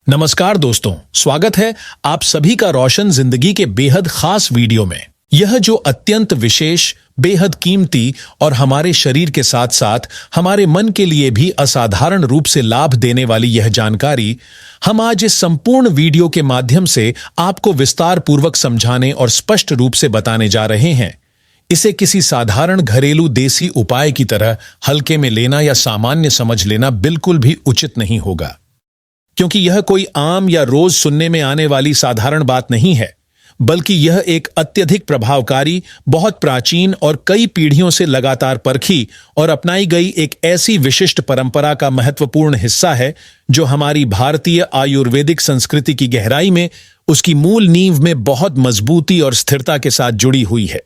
नमस्कार दोस्तों, स्वागत है आप सभी का रोशन जिंदगी के बेहद खास वीडियो में। यह जो अत्यंत विशेष, बेहद कीमती और हमारे शरीर के साथ साथ हमारे मन के लिए भी असाधारण रूप से लाभ देने वाली यह जानकारी हम आज इस संपूर्ण वीडियो के माध्यम से आपको विस्तार पूर्वक समझाने और स्पष्ट रूप से बताने जा रहे हैं। इसे किसी साधारण घरेलू देसी उपाय की तरह हल्के में लेना या सामान्य समझ लेना बिल्कुल भी उचित नहीं होगा, क्योंकि यह कोई आम या रोज सुनने में आने वाली साधारण बात नहीं है, बल्कि यह एक अत्यधिक प्रभावकारी, बहुत प्राचीन और कई पीढ़ियों से लगातार परखी और अपनाई गई एक ऐसी विशिष्ट परंपरा का महत्वपूर्ण हिस्सा है जो हमारी भारतीय आयुर्वेदिक संस्कृति की गहराई में, उसकी मूल नींव में बहुत मजबूती और स्थिरता के साथ जुड़ी हुई है।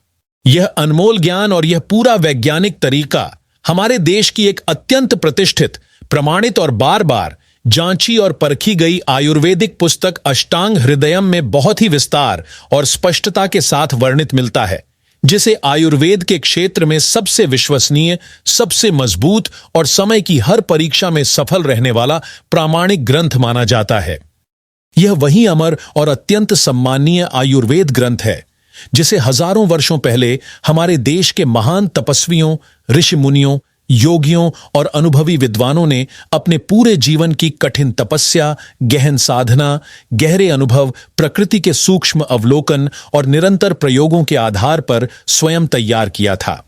यह अनमोल ज्ञान और यह पूरा वैज्ञानिक तरीका हमारे देश की एक अत्यंत प्रतिष्ठित, प्रमाणित और बार बार जांची और परखी गई आयुर्वेदिक पुस्तक अष्टांग हृदयम में बहुत ही विस्तार और स्पष्टता के साथ वर्णित मिलता है, जिसे आयुर्वेद के क्षेत्र में सबसे विश्वसनीय, सबसे मजबूत और समय की हर परीक्षा में सफल रहने वाला प्रामाणिक ग्रंथ माना जाता है। यह वही अमर और अत्यंत सम्मानीय आयुर्वेद ग्रंथ है जिसे हजारों वर्षों पहले हमारे देश के महान तपस्वियों, ऋषि मुनियों, योगियों और अनुभवी विद्वानों ने अपने पूरे जीवन की कठिन तपस्या, गहन साधना, गहरे अनुभव, प्रकृति के सूक्ष्म अवलोकन और निरंतर प्रयोगों के आधार पर स्वयं तैयार किया था।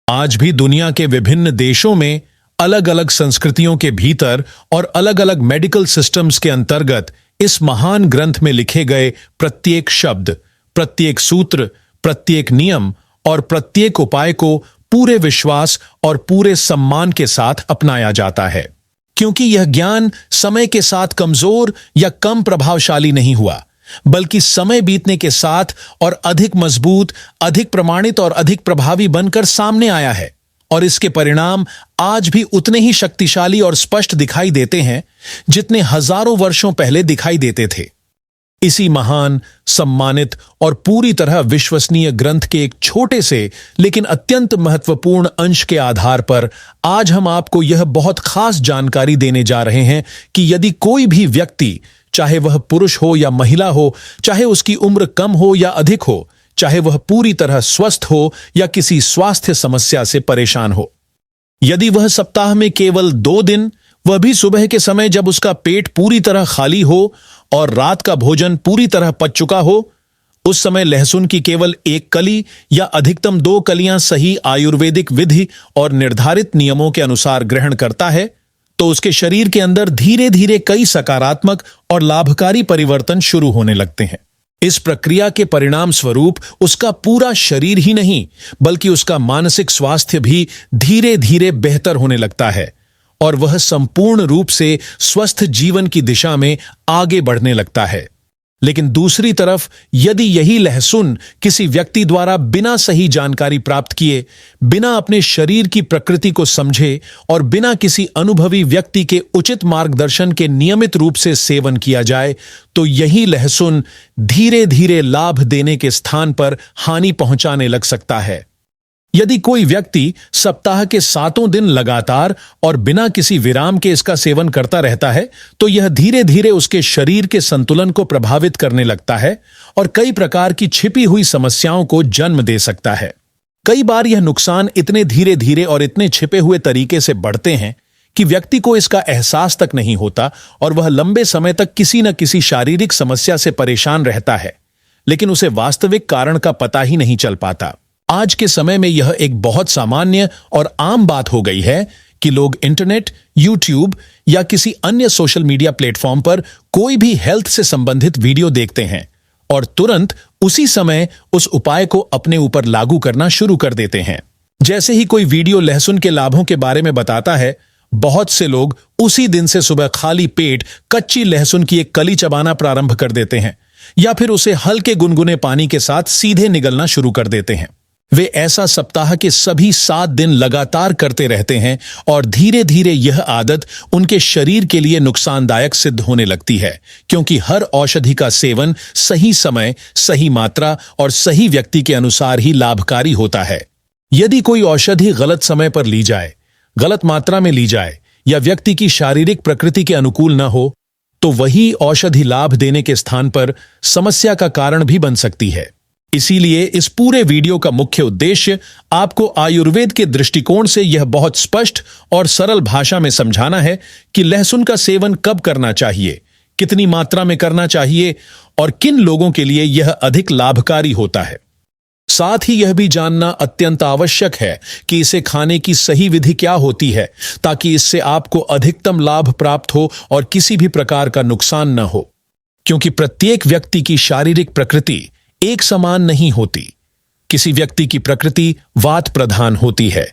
आज भी दुनिया के विभिन्न देशों में अलग अलग संस्कृतियों के भीतर और अलग अलग मेडिकल सिस्टम्स के अंतर्गत इस महान ग्रंथ में लिखे गए प्रत्येक शब्द, प्रत्येक सूत्र, प्रत्येक नियम और प्रत्येक उपाय को पूरे विश्वास और पूरे सम्मान के साथ अपनाया जाता है, क्योंकि यह ज्ञान समय के साथ कमजोर या कम प्रभावशाली नहीं हुआ, बल्कि समय बीतने के साथ और अधिक मजबूत, अधिक प्रमाणित और अधिक प्रभावी बनकर सामने आया है। और इसके परिणाम आज भी उतने ही शक्तिशाली और स्पष्ट दिखाई देते हैं जितने हजारों वर्षों पहले दिखाई देते थे। इसी महान, सम्मानित और पूरी तरह विश्वसनीय ग्रंथ के एक छोटे से लेकिन अत्यंत महत्वपूर्ण अंश के आधार पर आज हम आपको यह बहुत खास जानकारी देने जा रहे हैं कि यदि कोई भी व्यक्ति, चाहे वह पुरुष हो या महिला हो, चाहे उसकी उम्र कम हो या अधिक हो, चाहे वह पूरी तरह स्वस्थ हो या किसी स्वास्थ्य समस्या से परेशान हो, यदि वह सप्ताह में केवल 2 दिन, वह भी सुबह के समय जब उसका पेट पूरी तरह खाली हो और रात का भोजन पूरी तरह पच चुका हो, उस समय लहसुन की केवल 1 कली या अधिकतम 2 कलियां सही आयुर्वेदिक विधि और निर्धारित नियमों के अनुसार ग्रहण करता है, तो उसके शरीर के अंदर धीरे धीरे कई सकारात्मक और लाभकारी परिवर्तन शुरू होने लगते हैं। इस प्रक्रिया के परिणाम स्वरूप उसका पूरा शरीर ही नहीं, बल्कि उसका मानसिक स्वास्थ्य भी धीरे धीरे बेहतर होने लगता है और वह संपूर्ण रूप से स्वस्थ जीवन की दिशा में आगे बढ़ने लगता है। लेकिन दूसरी तरफ यदि यही लहसुन किसी व्यक्ति द्वारा बिना सही जानकारी प्राप्त किए, बिना अपने शरीर की प्रकृति को समझे और बिना किसी अनुभवी व्यक्ति के उचित मार्गदर्शन के नियमित रूप से सेवन किया जाए, तो यही लहसुन धीरे धीरे लाभ देने के स्थान पर हानि पहुंचाने लग सकता है। यदि कोई व्यक्ति सप्ताह के 7 दिन लगातार और बिना किसी विराम के इसका सेवन करता रहता है, तो यह धीरे धीरे उसके शरीर के संतुलन को प्रभावित करने लगता है और कई प्रकार की छिपी हुई समस्याओं को जन्म दे सकता है। कई बार यह नुकसान इतने धीरे धीरे और इतने छिपे हुए तरीके से बढ़ते हैं कि व्यक्ति को इसका एहसास तक नहीं होता और वह लंबे समय तक किसी न किसी शारीरिक समस्या से परेशान रहता है, लेकिन उसे वास्तविक कारण का पता ही नहीं चल पाता। आज के समय में यह एक बहुत सामान्य और आम बात हो गई है कि लोग इंटरनेट, यूट्यूब या किसी अन्य सोशल मीडिया प्लेटफॉर्म पर कोई भी हेल्थ से संबंधित वीडियो देखते हैं और तुरंत उसी समय उस उपाय को अपने ऊपर लागू करना शुरू कर देते हैं। जैसे ही कोई वीडियो लहसुन के लाभों के बारे में बताता है, बहुत से लोग उसी दिन से सुबह खाली पेट कच्ची लहसुन की एक कली चबाना प्रारंभ कर देते हैं या फिर उसे हल्के गुनगुने पानी के साथ सीधे निगलना शुरू कर देते हैं। वे ऐसा सप्ताह के सभी 7 दिन लगातार करते रहते हैं और धीरे धीरे यह आदत उनके शरीर के लिए नुकसानदायक सिद्ध होने लगती है, क्योंकि हर औषधि का सेवन सही समय, सही मात्रा और सही व्यक्ति के अनुसार ही लाभकारी होता है। यदि कोई औषधि गलत समय पर ली जाए, गलत मात्रा में ली जाए या व्यक्ति की शारीरिक प्रकृति के अनुकूल न हो, तो वही औषधि लाभ देने के स्थान पर समस्या का कारण भी बन सकती है। इसीलिए इस पूरे वीडियो का मुख्य उद्देश्य आपको आयुर्वेद के दृष्टिकोण से यह बहुत स्पष्ट और सरल भाषा में समझाना है कि लहसुन का सेवन कब करना चाहिए, कितनी मात्रा में करना चाहिए और किन लोगों के लिए यह अधिक लाभकारी होता है। साथ ही यह भी जानना अत्यंत आवश्यक है कि इसे खाने की सही विधि क्या होती है, ताकि इससे आपको अधिकतम लाभ प्राप्त हो और किसी भी प्रकार का नुकसान न हो। क्योंकि प्रत्येक व्यक्ति की शारीरिक प्रकृति एक समान नहीं होती। किसी व्यक्ति की प्रकृति वात प्रधान होती है,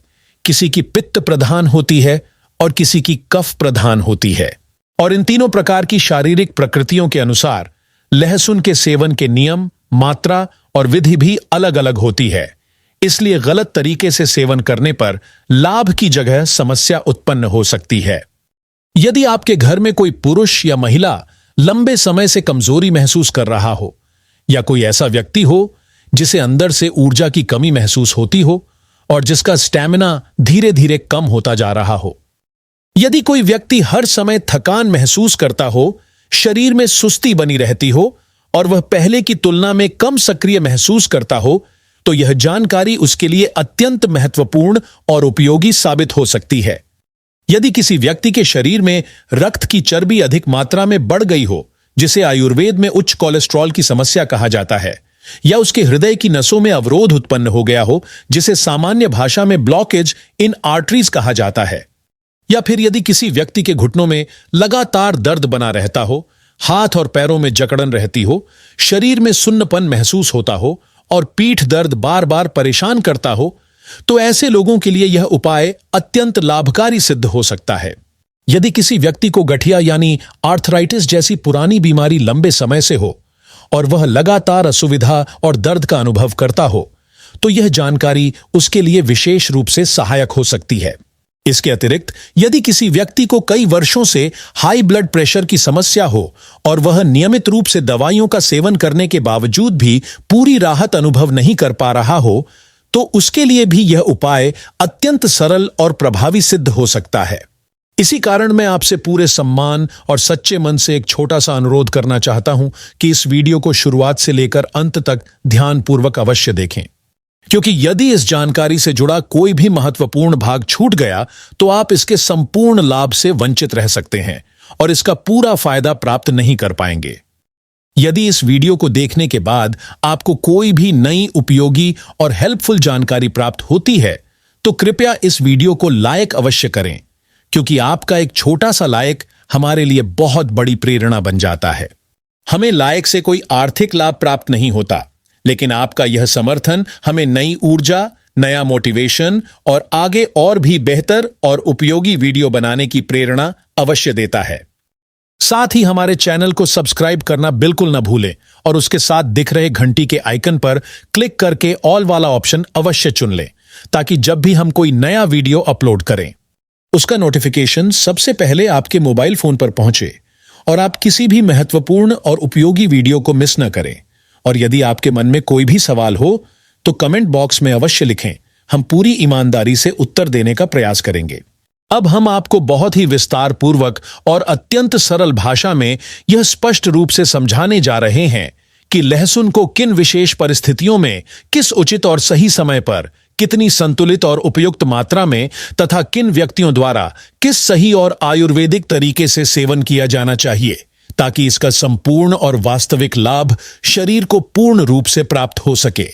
किसी की पित्त प्रधान होती है और किसी की कफ प्रधान होती है। और इन तीनों प्रकार की शारीरिक प्रकृतियों के अनुसार लहसुन के सेवन के नियम, मात्रा और विधि भी अलग अलग होती है। इसलिए गलत तरीके से सेवन करने पर लाभ की जगह समस्या उत्पन्न हो सकती है। यदि आपके घर में कोई पुरुष या महिला लंबे समय से कमजोरी महसूस कर रहा हो, या कोई ऐसा व्यक्ति हो जिसे अंदर से ऊर्जा की कमी महसूस होती हो और जिसका स्टैमिना धीरे धीरे कम होता जा रहा हो, यदि कोई व्यक्ति हर समय थकान महसूस करता हो, शरीर में सुस्ती बनी रहती हो और वह पहले की तुलना में कम सक्रिय महसूस करता हो, तो यह जानकारी उसके लिए अत्यंत महत्वपूर्ण और उपयोगी साबित हो सकती है। यदि किसी व्यक्ति के शरीर में रक्त की चर्बी अधिक मात्रा में बढ़ गई हो, जिसे आयुर्वेद में उच्च कोलेस्ट्रॉल की समस्या कहा जाता है, या उसके हृदय की नसों में अवरोध उत्पन्न हो गया हो, जिसे सामान्य भाषा में ब्लॉकेज इन आर्टरीज कहा जाता है, या फिर यदि किसी व्यक्ति के घुटनों में लगातार दर्द बना रहता हो, हाथ और पैरों में जकड़न रहती हो, शरीर में सुन्नपन महसूस होता हो और पीठ दर्द बार बार परेशान करता हो, तो ऐसे लोगों के लिए यह उपाय अत्यंत लाभकारी सिद्ध हो सकता है। यदि किसी व्यक्ति को गठिया यानी आर्थराइटिस जैसी पुरानी बीमारी लंबे समय से हो और वह लगातार असुविधा और दर्द का अनुभव करता हो, तो यह जानकारी उसके लिए विशेष रूप से सहायक हो सकती है। इसके अतिरिक्त यदि किसी व्यक्ति को कई वर्षों से हाई ब्लड प्रेशर की समस्या हो और वह नियमित रूप से दवाइयों का सेवन करने के बावजूद भी पूरी राहत अनुभव नहीं कर पा रहा हो, तो उसके लिए भी यह उपाय अत्यंत सरल और प्रभावी सिद्ध हो सकता है। इसी कारण मैं आपसे पूरे सम्मान और सच्चे मन से एक छोटा सा अनुरोध करना चाहता हूं कि इस वीडियो को शुरुआत से लेकर अंत तक ध्यानपूर्वक अवश्य देखें, क्योंकि यदि इस जानकारी से जुड़ा कोई भी महत्वपूर्ण भाग छूट गया तो आप इसके संपूर्ण लाभ से वंचित रह सकते हैं और इसका पूरा फायदा प्राप्त नहीं कर पाएंगे। यदि इस वीडियो को देखने के बाद आपको कोई भी नई उपयोगी और हेल्पफुल जानकारी प्राप्त होती है, तो कृपया इस वीडियो को लाइक अवश्य करें, क्योंकि आपका एक छोटा सा लाइक हमारे लिए बहुत बड़ी प्रेरणा बन जाता है। हमें लाइक से कोई आर्थिक लाभ प्राप्त नहीं होता, लेकिन आपका यह समर्थन हमें नई ऊर्जा, नया मोटिवेशन और आगे और भी बेहतर और उपयोगी वीडियो बनाने की प्रेरणा अवश्य देता है। साथ ही हमारे चैनल को सब्सक्राइब करना बिल्कुल न भूलें और उसके साथ दिख रहे घंटी के आइकन पर क्लिक करके ऑल वाला ऑप्शन अवश्य चुन लें, ताकि जब भी हम कोई नया वीडियो अपलोड करें उसका नोटिफिकेशन सबसे पहले आपके मोबाइल फोन पर पहुंचे और आप किसी भी महत्वपूर्ण और उपयोगी वीडियो को मिस न करें। और यदि आपके मन में कोई भी सवाल हो तो कमेंट बॉक्स में अवश्य लिखें, हम पूरी ईमानदारी से उत्तर देने का प्रयास करेंगे। अब हम आपको बहुत ही विस्तार पूर्वक और अत्यंत सरल भाषा में यह स्पष्ट रूप से समझाने जा रहे हैं कि लहसुन को किन विशेष परिस्थितियों में, किस उचित और सही समय पर, कितनी संतुलित और उपयुक्त मात्रा में तथा किन व्यक्तियों द्वारा किस सही और आयुर्वेदिक तरीके से सेवन किया जाना चाहिए, ताकि इसका संपूर्ण और वास्तविक लाभ शरीर को पूर्ण रूप से प्राप्त हो सके।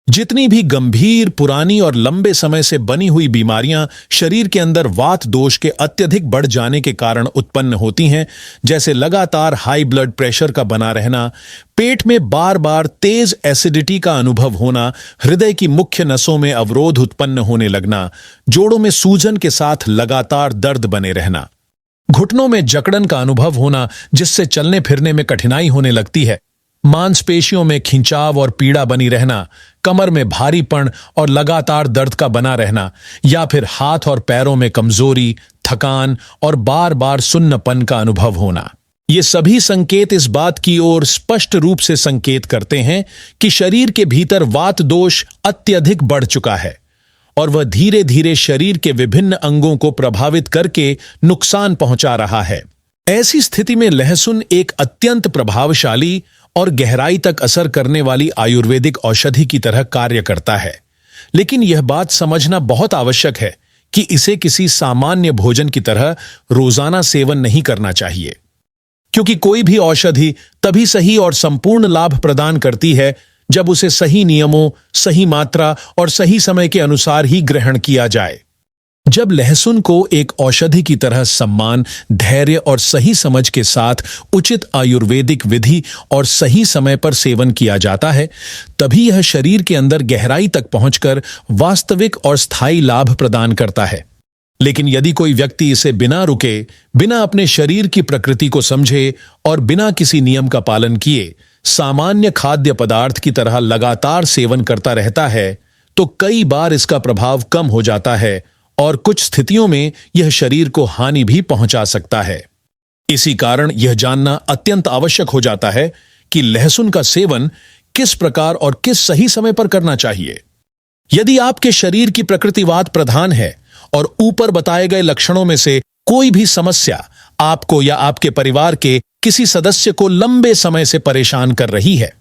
जितनी भी गंभीर, पुरानी और लंबे समय से बनी हुई बीमारियां शरीर के अंदर वात दोष के अत्यधिक बढ़ जाने के कारण उत्पन्न होती हैं, जैसे लगातार हाई ब्लड प्रेशर का बना रहना, पेट में बार बार तेज एसिडिटी का अनुभव होना, हृदय की मुख्य नसों में अवरोध उत्पन्न होने लगना, जोड़ों में सूजन के साथ लगातार दर्द बने रहना, घुटनों में जकड़न का अनुभव होना जिससे चलने फिरने में कठिनाई होने लगती है, मांसपेशियों में खिंचाव और पीड़ा बनी रहना, कमर में भारीपन और लगातार दर्द का बना रहना, या फिर हाथ और पैरों में कमजोरी, थकान और बार बार सुन्नपन का अनुभव होना। ये सभी संकेत इस बात की ओर स्पष्ट रूप से संकेत करते हैं कि शरीर के भीतर वात दोष अत्यधिक बढ़ चुका है और वह धीरे धीरे शरीर के विभिन्न अंगों को प्रभावित करके नुकसान पहुंचा रहा है। ऐसी स्थिति में लहसुन एक अत्यंत प्रभावशाली और गहराई तक असर करने वाली आयुर्वेदिक औषधि की तरह कार्य करता है। लेकिन यह बात समझना बहुत आवश्यक है कि इसे किसी सामान्य भोजन की तरह रोजाना सेवन नहीं करना चाहिए, क्योंकि कोई भी औषधि तभी सही और संपूर्ण लाभ प्रदान करती है जब उसे सही नियमों, सही मात्रा और सही समय के अनुसार ही ग्रहण किया जाए। जब लहसुन को एक औषधि की तरह सम्मान, धैर्य और सही समझ के साथ उचित आयुर्वेदिक विधि और सही समय पर सेवन किया जाता है, तभी यह शरीर के अंदर गहराई तक पहुंचकर वास्तविक और स्थायी लाभ प्रदान करता है। लेकिन यदि कोई व्यक्ति इसे बिना रुके, बिना अपने शरीर की प्रकृति को समझे और बिना किसी नियम का पालन किए सामान्य खाद्य पदार्थ की तरह लगातार सेवन करता रहता है, तो कई बार इसका प्रभाव कम हो जाता है और कुछ स्थितियों में यह शरीर को हानि भी पहुंचा सकता है। इसी कारण यह जानना अत्यंत आवश्यक हो जाता है कि लहसुन का सेवन किस प्रकार और किस सही समय पर करना चाहिए। यदि आपके शरीर की प्रकृतिवाद प्रधान है और ऊपर बताए गए लक्षणों में से कोई भी समस्या आपको या आपके परिवार के किसी सदस्य को लंबे समय से परेशान कर रही है,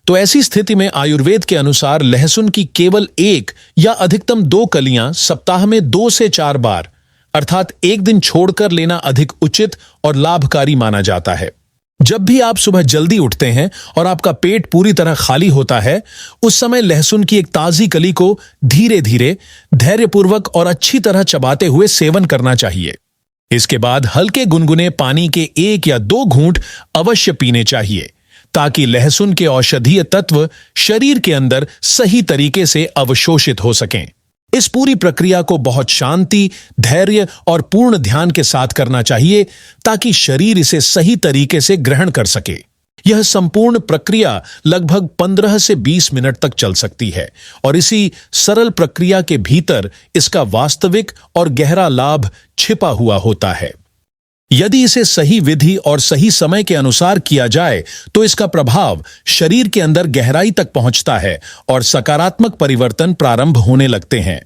तो ऐसी स्थिति में आयुर्वेद के अनुसार लहसुन की केवल 1 या अधिकतम 2 कलियां सप्ताह में 2 से 4 बार अर्थात एक दिन छोड़कर लेना अधिक उचित और लाभकारी माना जाता है। जब भी आप सुबह जल्दी उठते हैं और आपका पेट पूरी तरह खाली होता है, उस समय लहसुन की एक ताजी कली को धीरे धीरे, धैर्यपूर्वक और अच्छी तरह चबाते हुए सेवन करना चाहिए। इसके बाद हल्के गुनगुने पानी के 1 या 2 घूंट अवश्य पीने चाहिए, ताकि लहसुन के औषधीय तत्व शरीर के अंदर सही तरीके से अवशोषित हो सकें। इस पूरी प्रक्रिया को बहुत शांति, धैर्य और पूर्ण ध्यान के साथ करना चाहिए, ताकि शरीर इसे सही तरीके से ग्रहण कर सके। यह संपूर्ण प्रक्रिया लगभग 15 से 20 मिनट तक चल सकती है और इसी सरल प्रक्रिया के भीतर इसका वास्तविक और गहरा लाभ छिपा हुआ होता है। यदि इसे सही विधि और सही समय के अनुसार किया जाए तो इसका प्रभाव शरीर के अंदर गहराई तक पहुंचता है और सकारात्मक परिवर्तन प्रारंभ होने लगते हैं।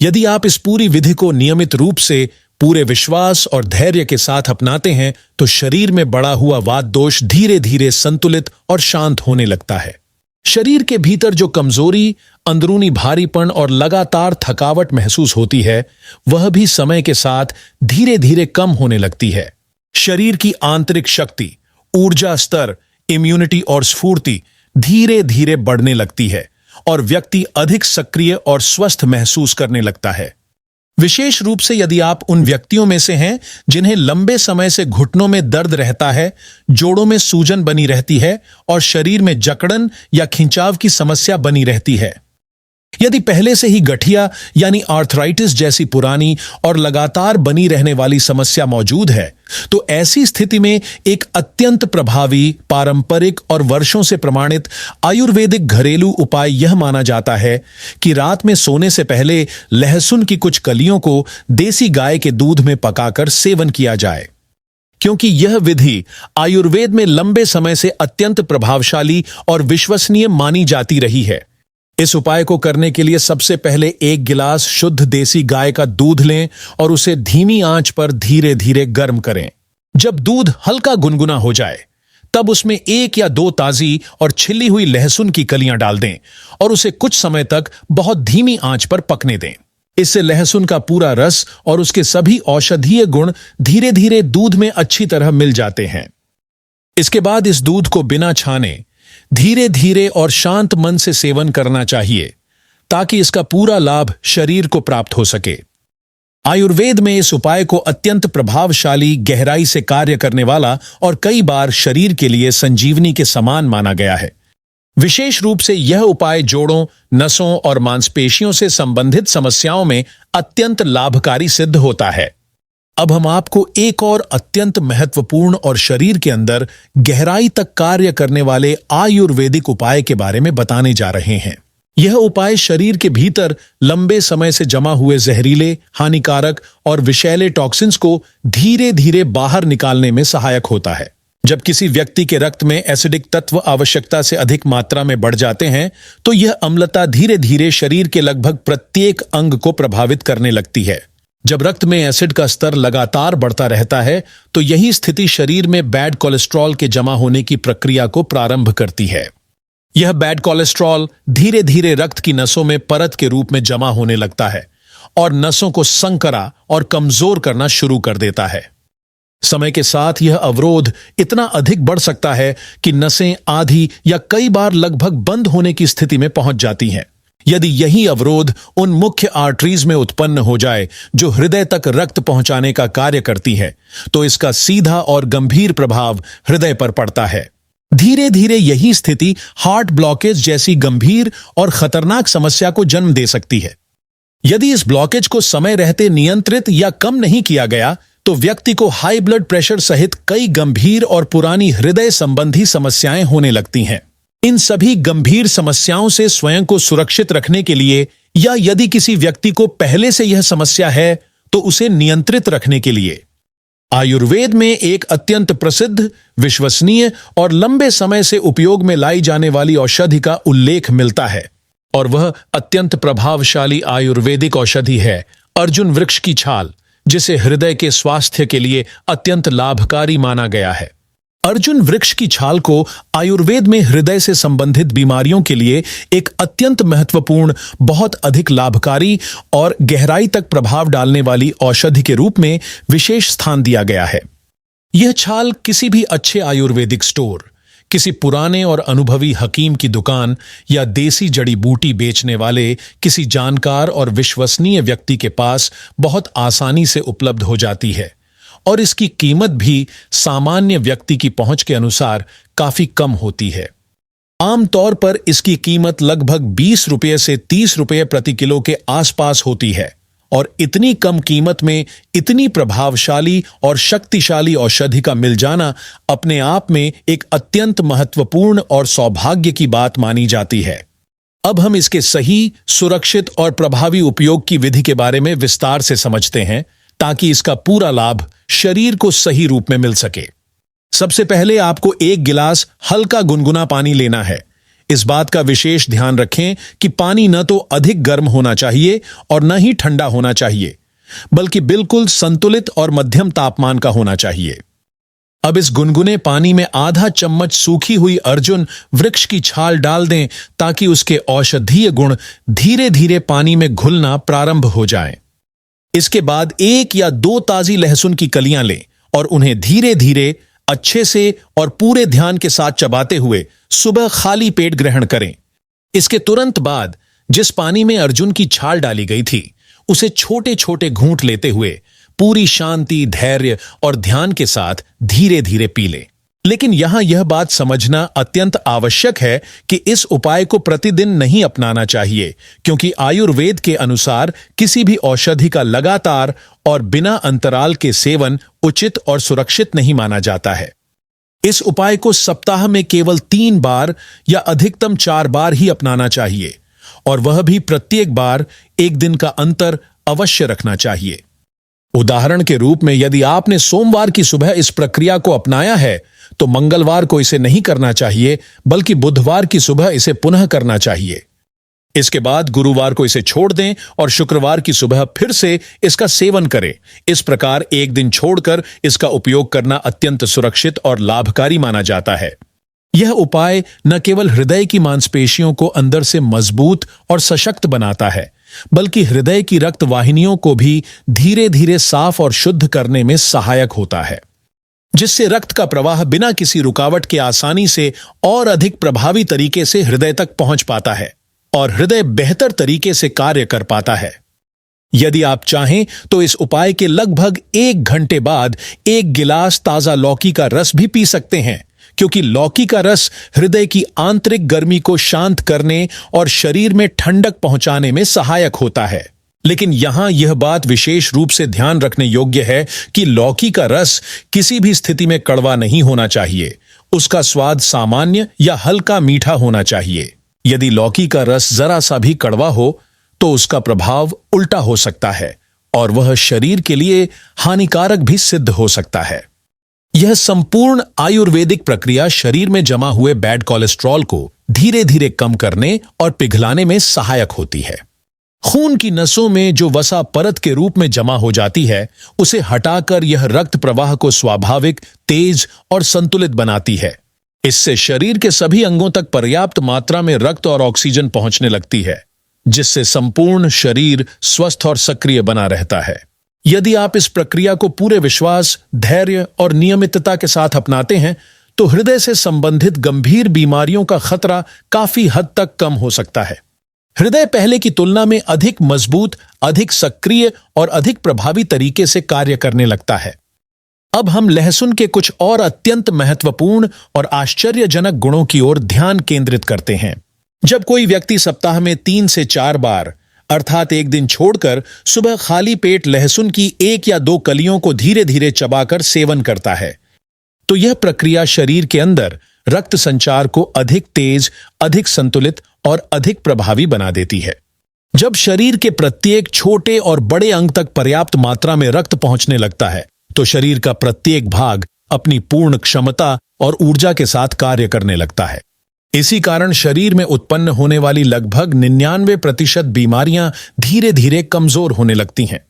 यदि आप इस पूरी विधि को नियमित रूप से पूरे विश्वास और धैर्य के साथ अपनाते हैं तो शरीर में बढ़ा हुआ वात दोष धीरे धीरे संतुलित और शांत होने लगता है। शरीर के भीतर जो कमजोरी, अंदरूनी भारीपन और लगातार थकावट महसूस होती है, वह भी समय के साथ धीरे धीरे कम होने लगती है। शरीर की आंतरिक शक्ति, ऊर्जा स्तर, इम्यूनिटी और स्फूर्ति धीरे धीरे बढ़ने लगती है और व्यक्ति अधिक सक्रिय और स्वस्थ महसूस करने लगता है। विशेष रूप से यदि आप उन व्यक्तियों में से हैं जिन्हें लंबे समय से घुटनों में दर्द रहता है, जोड़ों में सूजन बनी रहती है और शरीर में जकड़न या खिंचाव की समस्या बनी रहती है। यदि पहले से ही गठिया यानी आर्थराइटिस जैसी पुरानी और लगातार बनी रहने वाली समस्या मौजूद है, तो ऐसी स्थिति में एक अत्यंत प्रभावी, पारंपरिक और वर्षों से प्रमाणित आयुर्वेदिक घरेलू उपाय यह माना जाता है कि रात में सोने से पहले लहसुन की कुछ कलियों को देसी गाय के दूध में पकाकर सेवन किया जाए, क्योंकि यह विधि आयुर्वेद में लंबे समय से अत्यंत प्रभावशाली और विश्वसनीय मानी जाती रही है। इस उपाय को करने के लिए सबसे पहले 1 गिलास शुद्ध देसी गाय का दूध लें और उसे धीमी आंच पर धीरे धीरे गर्म करें। जब दूध हल्का गुनगुना हो जाए, तब उसमें 1 या 2 ताजी और छिली हुई लहसुन की कलियां डाल दें और उसे कुछ समय तक बहुत धीमी आंच पर पकने दें। इससे लहसुन का पूरा रस और उसके सभी औषधीय गुण धीरे धीरे दूध में अच्छी तरह मिल जाते हैं। इसके बाद इस दूध को बिना छाने धीरे धीरे और शांत मन से सेवन करना चाहिए, ताकि इसका पूरा लाभ शरीर को प्राप्त हो सके। आयुर्वेद में इस उपाय को अत्यंत प्रभावशाली, गहराई से कार्य करने वाला और कई बार शरीर के लिए संजीवनी के समान माना गया है। विशेष रूप से यह उपाय जोड़ों, नसों और मांसपेशियों से संबंधित समस्याओं में अत्यंत लाभकारी सिद्ध होता है। अब हम आपको एक और अत्यंत महत्वपूर्ण और शरीर के अंदर गहराई तक कार्य करने वाले आयुर्वेदिक उपाय के बारे में बताने जा रहे हैं। यह उपाय शरीर के भीतर लंबे समय से जमा हुए जहरीले, हानिकारक और विषैले टॉक्सिन्स को धीरे धीरे बाहर निकालने में सहायक होता है। जब किसी व्यक्ति के रक्त में एसिडिक तत्व आवश्यकता से अधिक मात्रा में बढ़ जाते हैं, तो यह अम्लता धीरे धीरे शरीर के लगभग प्रत्येक अंग को प्रभावित करने लगती है। जब रक्त में एसिड का स्तर लगातार बढ़ता रहता है तो यही स्थिति शरीर में बैड कोलेस्ट्रॉल के जमा होने की प्रक्रिया को प्रारंभ करती है। यह बैड कोलेस्ट्रॉल धीरे धीरे रक्त की नसों में परत के रूप में जमा होने लगता है और नसों को संकरा और कमजोर करना शुरू कर देता है। समय के साथ यह अवरोध इतना अधिक बढ़ सकता है कि नसें आधी या कई बार लगभग बंद होने की स्थिति में पहुंच जाती हैं। यदि यही अवरोध उन मुख्य आर्टरीज में उत्पन्न हो जाए जो हृदय तक रक्त पहुंचाने का कार्य करती है, तो इसका सीधा और गंभीर प्रभाव हृदय पर पड़ता है। धीरे धीरे यही स्थिति हार्ट ब्लॉकेज जैसी गंभीर और खतरनाक समस्या को जन्म दे सकती है। यदि इस ब्लॉकेज को समय रहते नियंत्रित या कम नहीं किया गया तो व्यक्ति को हाई ब्लड प्रेशर सहित कई गंभीर और पुरानी हृदय संबंधी समस्याएं होने लगती हैं। इन सभी गंभीर समस्याओं से स्वयं को सुरक्षित रखने के लिए या यदि किसी व्यक्ति को पहले से यह समस्या है तो उसे नियंत्रित रखने के लिए आयुर्वेद में एक अत्यंत प्रसिद्ध, विश्वसनीय और लंबे समय से उपयोग में लाई जाने वाली औषधि का उल्लेख मिलता है और वह अत्यंत प्रभावशाली आयुर्वेदिक औषधि है अर्जुन वृक्ष की छाल, जिसे हृदय के स्वास्थ्य के लिए अत्यंत लाभकारी माना गया है। अर्जुन वृक्ष की छाल को आयुर्वेद में हृदय से संबंधित बीमारियों के लिए एक अत्यंत महत्वपूर्ण, बहुत अधिक लाभकारी और गहराई तक प्रभाव डालने वाली औषधि के रूप में विशेष स्थान दिया गया है। यह छाल किसी भी अच्छे आयुर्वेदिक स्टोर, किसी पुराने और अनुभवी हकीम की दुकान या देसी जड़ी बूटी बेचने वाले किसी जानकार और विश्वसनीय व्यक्ति के पास बहुत आसानी से उपलब्ध हो जाती है और इसकी कीमत भी सामान्य व्यक्ति की पहुंच के अनुसार काफी कम होती है। आमतौर पर इसकी कीमत लगभग 20 रुपये से 30 रुपये प्रति किलो के आसपास होती है और इतनी कम कीमत में इतनी प्रभावशाली और शक्तिशाली औषधि का मिल जाना अपने आप में एक अत्यंत महत्वपूर्ण और सौभाग्य की बात मानी जाती है। अब हम इसके सही, सुरक्षित और प्रभावी उपयोग की विधि के बारे में विस्तार से समझते हैं ताकि इसका पूरा लाभ शरीर को सही रूप में मिल सके। सबसे पहले आपको एक गिलास हल्का गुनगुना पानी लेना है। इस बात का विशेष ध्यान रखें कि पानी न तो अधिक गर्म होना चाहिए और न ही ठंडा होना चाहिए, बल्कि बिल्कुल संतुलित और मध्यम तापमान का होना चाहिए। अब इस गुनगुने पानी में आधा चम्मच सूखी हुई अर्जुन वृक्ष की छाल डाल दें ताकि उसके औषधीय गुण धीरे धीरे पानी में घुलना प्रारंभ हो जाएं। इसके बाद 1 या 2 ताजी लहसुन की कलियां लें और उन्हें धीरे धीरे, अच्छे से और पूरे ध्यान के साथ चबाते हुए सुबह खाली पेट ग्रहण करें। इसके तुरंत बाद जिस पानी में अर्जुन की छाल डाली गई थी उसे छोटे छोटे घूंट लेते हुए पूरी शांति, धैर्य और ध्यान के साथ धीरे धीरे पी लें। लेकिन यहां यह बात समझना अत्यंत आवश्यक है कि इस उपाय को प्रतिदिन नहीं अपनाना चाहिए, क्योंकि आयुर्वेद के अनुसार किसी भी औषधि का लगातार और बिना अंतराल के सेवन उचित और सुरक्षित नहीं माना जाता है। इस उपाय को सप्ताह में केवल 3 बार या अधिकतम 4 बार ही अपनाना चाहिए और वह भी प्रत्येक बार 1 दिन का अंतर अवश्य रखना चाहिए। उदाहरण के रूप में यदि आपने सोमवार की सुबह इस प्रक्रिया को अपनाया है तो मंगलवार को इसे नहीं करना चाहिए, बल्कि बुधवार की सुबह इसे पुनः करना चाहिए। इसके बाद गुरुवार को इसे छोड़ दें और शुक्रवार की सुबह फिर से इसका सेवन करें। इस प्रकार 1 दिन छोड़कर इसका उपयोग करना अत्यंत सुरक्षित और लाभकारी माना जाता है। यह उपाय न केवल हृदय की मांसपेशियों को अंदर से मजबूत और सशक्त बनाता है, बल्कि हृदय की रक्त वाहिनियों को भी धीरे धीरे साफ और शुद्ध करने में सहायक होता है, जिससे रक्त का प्रवाह बिना किसी रुकावट के आसानी से और अधिक प्रभावी तरीके से हृदय तक पहुंच पाता है और हृदय बेहतर तरीके से कार्य कर पाता है। यदि आप चाहें तो इस उपाय के लगभग 1 घंटे बाद 1 गिलास ताजा लौकी का रस भी पी सकते हैं, क्योंकि लौकी का रस हृदय की आंतरिक गर्मी को शांत करने और शरीर में ठंडक पहुंचाने में सहायक होता है। लेकिन यहां यह बात विशेष रूप से ध्यान रखने योग्य है कि लौकी का रस किसी भी स्थिति में कड़वा नहीं होना चाहिए। उसका स्वाद सामान्य या हल्का मीठा होना चाहिए। यदि लौकी का रस जरा सा भी कड़वा हो तो उसका प्रभाव उल्टा हो सकता है और वह शरीर के लिए हानिकारक भी सिद्ध हो सकता है। यह संपूर्ण आयुर्वेदिक प्रक्रिया शरीर में जमा हुए बैड कोलेस्ट्रॉल को धीरे धीरे कम करने और पिघलाने में सहायक होती है। खून की नसों में जो वसा परत के रूप में जमा हो जाती है, उसे हटाकर यह रक्त प्रवाह को स्वाभाविक, तेज और संतुलित बनाती है। इससे शरीर के सभी अंगों तक पर्याप्त मात्रा में रक्त और ऑक्सीजन पहुंचने लगती है, जिससे संपूर्ण शरीर स्वस्थ और सक्रिय बना रहता है। यदि आप इस प्रक्रिया को पूरे विश्वास, धैर्य और नियमितता के साथ अपनाते हैं, तो हृदय से संबंधित गंभीर बीमारियों का खतरा काफी हद तक कम हो सकता है। हृदय पहले की तुलना में अधिक मजबूत, अधिक सक्रिय और अधिक प्रभावी तरीके से कार्य करने लगता है। अब हम लहसुन के कुछ और अत्यंत महत्वपूर्ण और आश्चर्यजनक गुणों की ओर ध्यान केंद्रित करते हैं। जब कोई व्यक्ति सप्ताह में 3 से 4 बार, अर्थात एक दिन छोड़कर, सुबह खाली पेट लहसुन की 1 या 2 कलियों को धीरे धीरे चबाकर सेवन करता है, तो यह प्रक्रिया शरीर के अंदर रक्त संचार को अधिक तेज, अधिक संतुलित और अधिक प्रभावी बना देती है। जब शरीर के प्रत्येक छोटे और बड़े अंग तक पर्याप्त मात्रा में रक्त पहुंचने लगता है, तो शरीर का प्रत्येक भाग अपनी पूर्ण क्षमता और ऊर्जा के साथ कार्य करने लगता है। इसी कारण शरीर में उत्पन्न होने वाली लगभग 99% बीमारियां धीरे धीरे कमजोर होने लगती हैं।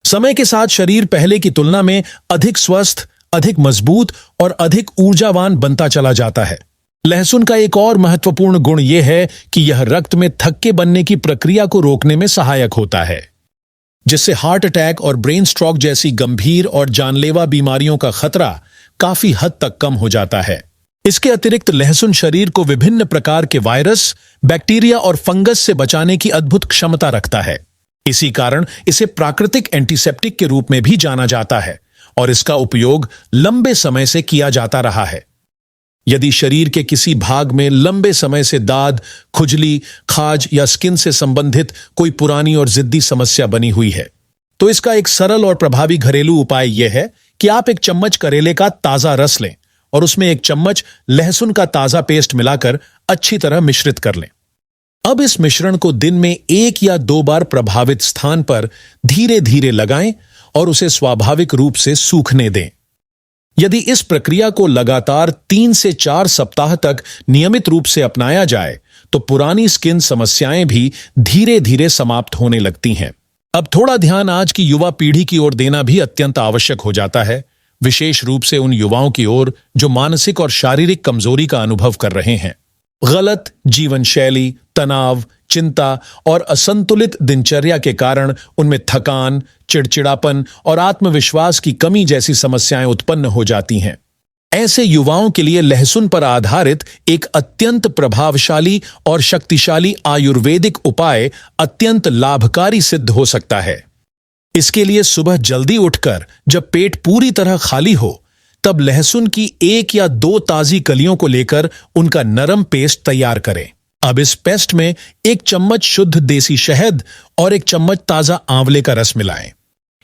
समय के साथ शरीर पहले की तुलना में अधिक स्वस्थ, अधिक मजबूत और अधिक ऊर्जावान बनता चला जाता है। लहसुन का एक और महत्वपूर्ण गुण यह है कि यह रक्त में थक्के बनने की प्रक्रिया को रोकने में सहायक होता है, जिससे हार्ट अटैक और ब्रेन स्ट्रोक जैसी गंभीर और जानलेवा बीमारियों का खतरा काफी हद तक कम हो जाता है। इसके अतिरिक्त लहसुन शरीर को विभिन्न प्रकार के वायरस, बैक्टीरिया और फंगस से बचाने की अद्भुत क्षमता रखता है। इसी कारण इसे प्राकृतिक एंटीसेप्टिक के रूप में भी जाना जाता है और इसका उपयोग लंबे समय से किया जाता रहा है। यदि शरीर के किसी भाग में लंबे समय से दाद, खुजली, खाज या स्किन से संबंधित कोई पुरानी और जिद्दी समस्या बनी हुई है, तो इसका एक सरल और प्रभावी घरेलू उपाय यह है कि आप 1 चम्मच करेले का ताजा रस लें और उसमें 1 चम्मच लहसुन का ताजा पेस्ट मिलाकर अच्छी तरह मिश्रित कर लें। अब इस मिश्रण को दिन में 1 या 2 बार प्रभावित स्थान पर धीरे धीरे लगाएं और उसे स्वाभाविक रूप से सूखने दें। यदि इस प्रक्रिया को लगातार 3 से 4 सप्ताह तक नियमित रूप से अपनाया जाए, तो पुरानी स्किन समस्याएं भी धीरे धीरे समाप्त होने लगती हैं। अब थोड़ा ध्यान आज की युवा पीढ़ी की ओर देना भी अत्यंत आवश्यक हो जाता है, विशेष रूप से उन युवाओं की ओर जो मानसिक और शारीरिक कमजोरी का अनुभव कर रहे हैं। गलत जीवन शैली, तनाव, चिंता और असंतुलित दिनचर्या के कारण उनमें थकान, चिड़चिड़ापन और आत्मविश्वास की कमी जैसी समस्याएं उत्पन्न हो जाती हैं। ऐसे युवाओं के लिए लहसुन पर आधारित एक अत्यंत प्रभावशाली और शक्तिशाली आयुर्वेदिक उपाय अत्यंत लाभकारी सिद्ध हो सकता है। इसके लिए सुबह जल्दी उठकर जब पेट पूरी तरह खाली हो, तब लहसुन की 1 या 2 ताजी कलियों को लेकर उनका नरम पेस्ट तैयार करें। अब इस पेस्ट में 1 चम्मच शुद्ध देसी शहद और 1 चम्मच ताजा आंवले का रस मिलाएं।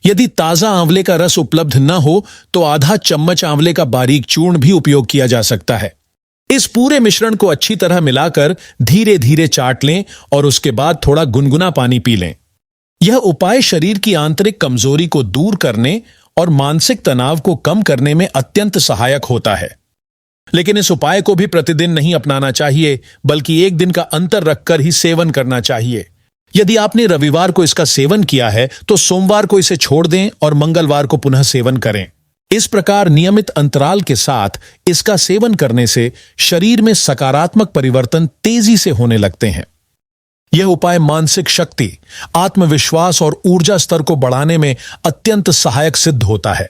यदि ताजा आंवले का रस उपलब्ध न हो, तो आधा चम्मच आंवले का बारीक चूर्ण भी उपयोग किया जा सकता है। इस पूरे मिश्रण को अच्छी तरह मिलाकर धीरे धीरे चाट लें और उसके बाद थोड़ा गुनगुना पानी पी लें। यह उपाय शरीर की आंतरिक कमजोरी को दूर करने और मानसिक तनाव को कम करने में अत्यंत सहायक होता है। लेकिन इस उपाय को भी प्रतिदिन नहीं अपनाना चाहिए, बल्कि 1 दिन का अंतर रखकर ही सेवन करना चाहिए। यदि आपने रविवार को इसका सेवन किया है, तो सोमवार को इसे छोड़ दें और मंगलवार को पुनः सेवन करें। इस प्रकार नियमित अंतराल के साथ इसका सेवन करने से शरीर में सकारात्मक परिवर्तन तेजी से होने लगते हैं। यह उपाय मानसिक शक्ति, आत्मविश्वास और ऊर्जा स्तर को बढ़ाने में अत्यंत सहायक सिद्ध होता है।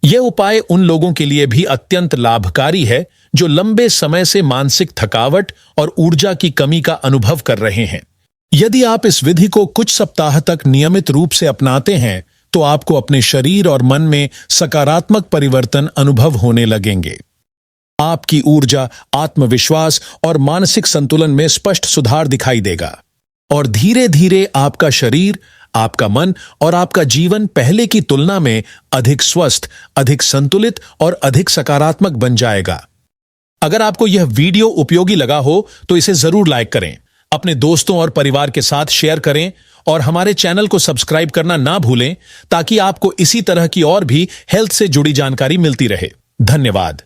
यह उपाय उन लोगों के लिए भी अत्यंत लाभकारी है जो लंबे समय से मानसिक थकावट और ऊर्जा की कमी का अनुभव कर रहे हैं। यदि आप इस विधि को कुछ सप्ताह तक नियमित रूप से अपनाते हैं, तो आपको अपने शरीर और मन में सकारात्मक परिवर्तन अनुभव होने लगेंगे। आपकी ऊर्जा, आत्मविश्वास और मानसिक संतुलन में स्पष्ट सुधार दिखाई देगा और धीरे धीरे आपका शरीर, आपका मन और आपका जीवन पहले की तुलना में अधिक स्वस्थ, अधिक संतुलित और अधिक सकारात्मक बन जाएगा। अगर आपको यह वीडियो उपयोगी लगा हो, तो इसे जरूर लाइक करें, अपने दोस्तों और परिवार के साथ शेयर करें और हमारे चैनल को सब्सक्राइब करना ना भूलें, ताकि आपको इसी तरह की और भी हेल्थ से जुड़ी जानकारी मिलती रहे। धन्यवाद।